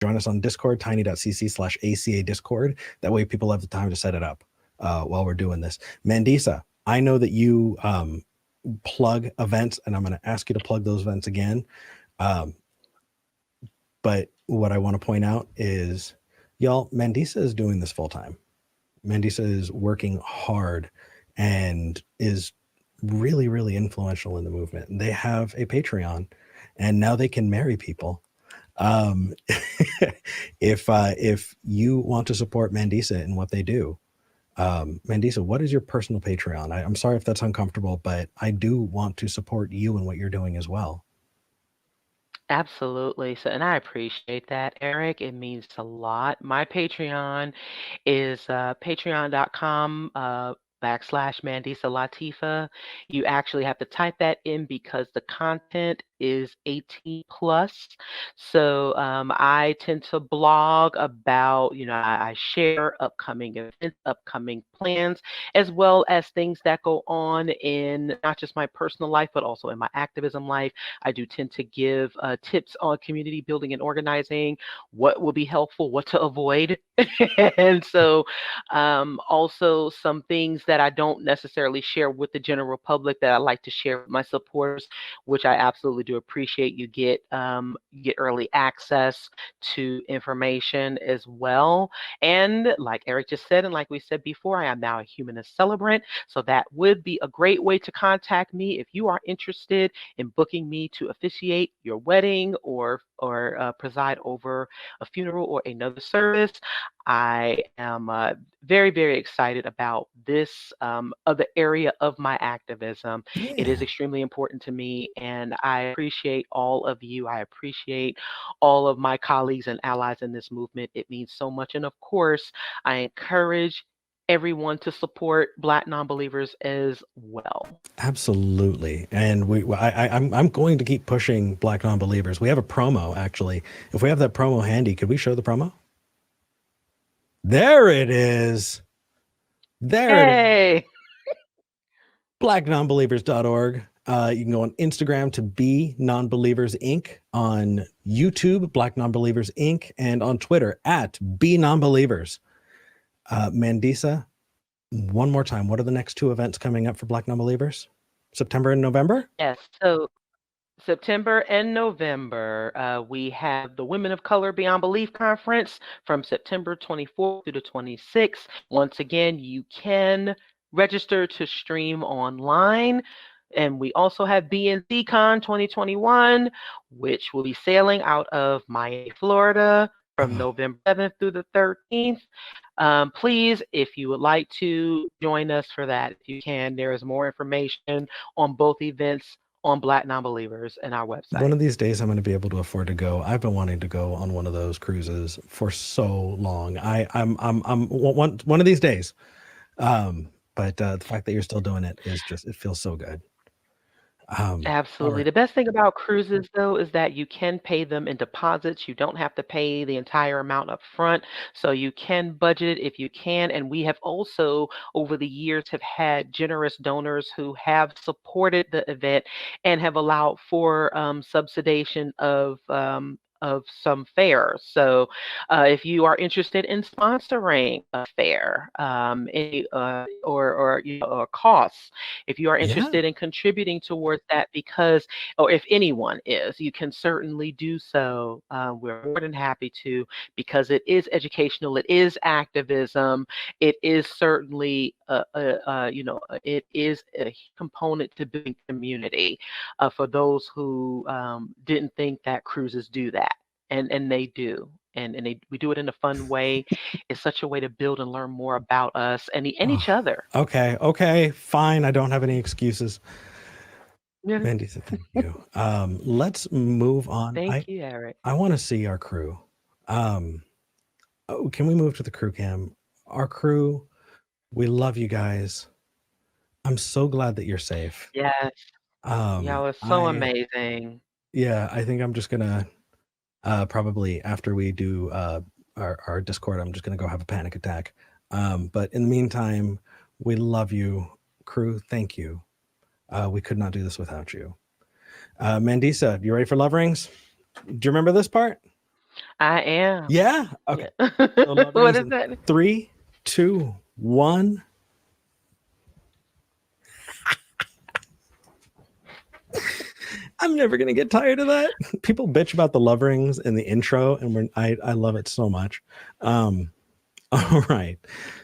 join us on Discord, tiny.cc/ACA Discord. That way people have the time to set it up while we're doing this. Mandisa, I know that you plug events, and I'm going to ask you to plug those events again. But what I want to point out is, y'all, Mandisa is doing this full time. Mandisa is working hard and is really, really influential in the movement. They have a Patreon, and now they can marry people. If you want to support Mandisa in what they do, Mandisa, what is your personal Patreon? I'm sorry if that's uncomfortable, but I do want to support you in what you're doing as well. Absolutely. So, and I appreciate that, Eric. It means a lot. My Patreon is patreon.com /Mandisa Latifa. You actually have to type that in because the content is 18 plus. So I tend to blog about, I share upcoming events, upcoming plans, as well as things that go on in not just my personal life, but also in my activism life. I do tend to give tips on community building and organizing, what will be helpful, what to avoid. And so also some things that I don't necessarily share with the general public that I like to share with my supporters, which I absolutely do appreciate. You get early access to information as well. And like Eric just said, and like we said before, I am now a humanist celebrant. So that would be a great way to contact me if you are interested in booking me to officiate your wedding or preside over a funeral or another service. I am very, very excited about this other area of my activism. It is Yeah. extremely important to me, and I appreciate all of you. I appreciate all of my colleagues and allies in this movement. It means so much. And of course, I encourage everyone to support Black nonbelievers as well. Absolutely. And I'm going to keep pushing Black Nonbelievers. We have a promo, actually. If we have that promo handy, could we show the promo? There it is. There it is. Hey! BlackNonbelievers.org. You can go on Instagram to Be Nonbelievers Inc., on YouTube, Black Nonbelievers Inc., and on Twitter at Be Nonbelievers. Mandisa, one more time, what are the next two events coming up for Black Nonbelievers? September and November? Yes, so September and November, we have the Women of Color Beyond Belief Conference from September 24th through the 26th. Once again, you can register to stream online. And we also have BNCCon 2021, which will be sailing out of Miami, Florida from November 7th through the 13th. Please, if you would like to join us for that, if you can, there is more information on both events on Black Nonbelievers and our website. One of these days, I'm going to be able to afford to go. I've been wanting to go on one of those cruises for so long. I'm one of these days. But the fact that you're still doing it is just, it feels so good. Absolutely. The best thing about cruises, though, is that you can pay them in deposits. You don't have to pay the entire amount up front. So you can budget if you can. And we have also, over the years, have had generous donors who have supported the event and have allowed for subsidization of some fares. So if you are interested in sponsoring a fare, or costs, if you are interested in contributing towards that, because, or if anyone is, you can certainly do so. We're more than happy to, because it is educational, it is activism, it is certainly it is a component to building community for those who didn't think that cruises do that. And they do. And we do it in a fun way. It's such a way to build and learn more about us and each other. Okay, fine. I don't have any excuses. Yeah. Mandisa, thank you. Let's move on. Thank you, Eric. I want to see our crew. Can we move to the crew cam? Our crew, we love you guys. I'm so glad that you're safe. Yes. Y'all are so amazing. Yeah, I think I'm just gonna probably, after we do our Discord, I'm just gonna go have a panic attack. But in the meantime, we love you, crew. Thank you. We could not do this without you. Mandisa, you ready for love rings? Do you remember this part? I am. Yeah. Okay. Yeah. So love What rings is in that? 3, 2, 1. I'm never gonna get tired of that. People bitch about the love rings in the intro, and I love it so much. Um, all right.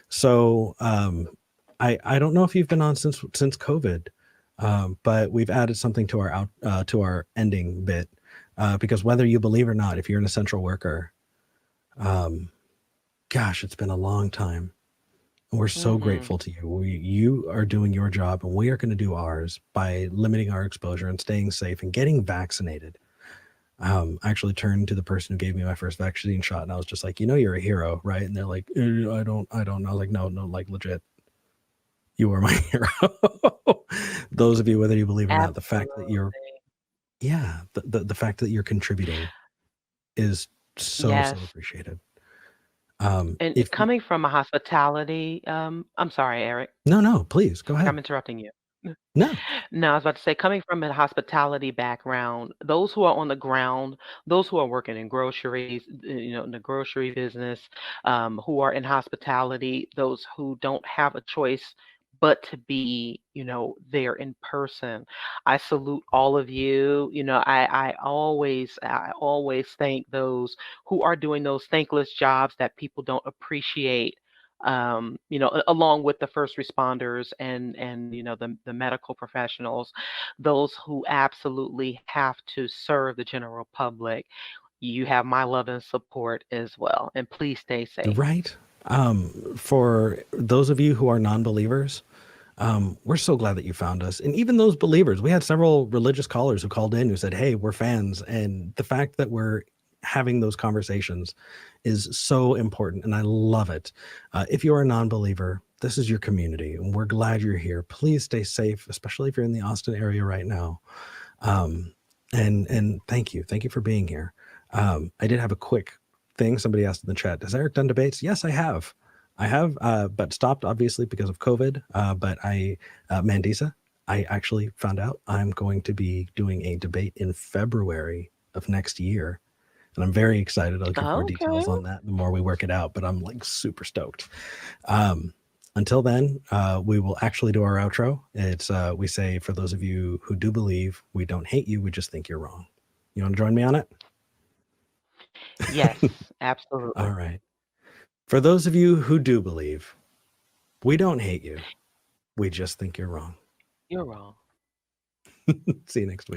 So I don't know if you've been on since COVID, but we've added something to our ending bit, because whether you believe or not, if you're an essential worker, um, gosh, it's been a long time. We're so Mhm. grateful to you. You are doing your job, and we are going to do ours by limiting our exposure and staying safe and getting vaccinated. I actually turned to the person who gave me my first vaccine shot, and I was just like, you're a hero, right? And they're like, I don't know. I was like, no, like legit, you are my hero. Those of you, whether you believe or not, the fact that Absolutely. you're, yeah, the fact that you're contributing is so Yes. appreciated. And If coming from a hospitality, I'm sorry, Eric. no, please go I'm ahead. interrupting you. No, No, I was about to say, coming from a hospitality background, those who are on the ground, those who are working in groceries, in the grocery business, who are in hospitality, those who don't have a choice but to be, there in person. I salute all of you. I always thank those who are doing those thankless jobs that people don't appreciate, along with the first responders and the medical professionals, those who absolutely have to serve the general public. You have my love and support as well, and please stay safe. right. For those of you who are non-believers, we're so glad that you found us. And even those believers, we had several religious callers who called in who said, hey, we're fans. And the fact that we're having those conversations is so important. And I love it. If you're a non-believer, this is your community, and we're glad you're here. Please stay safe, especially if you're in the Austin area right now. And thank you. Thank you for being here. I did have a quick thing. Somebody asked in the chat, has Eric done debates? Yes, I have. But stopped obviously because of COVID. But Mandisa, I actually found out I'm going to be doing a debate in February of next year. And I'm very excited. I'll give more Okay. details on that the more we work it out, but I'm like super stoked. Until then, we will actually do our outro. It's we say, for those of you who do believe, we don't hate you, we just think you're wrong. You want to join me on it? Yes, All absolutely. right. For those of you who do believe, we don't hate you, we just think you're wrong. You're wrong. See you next week.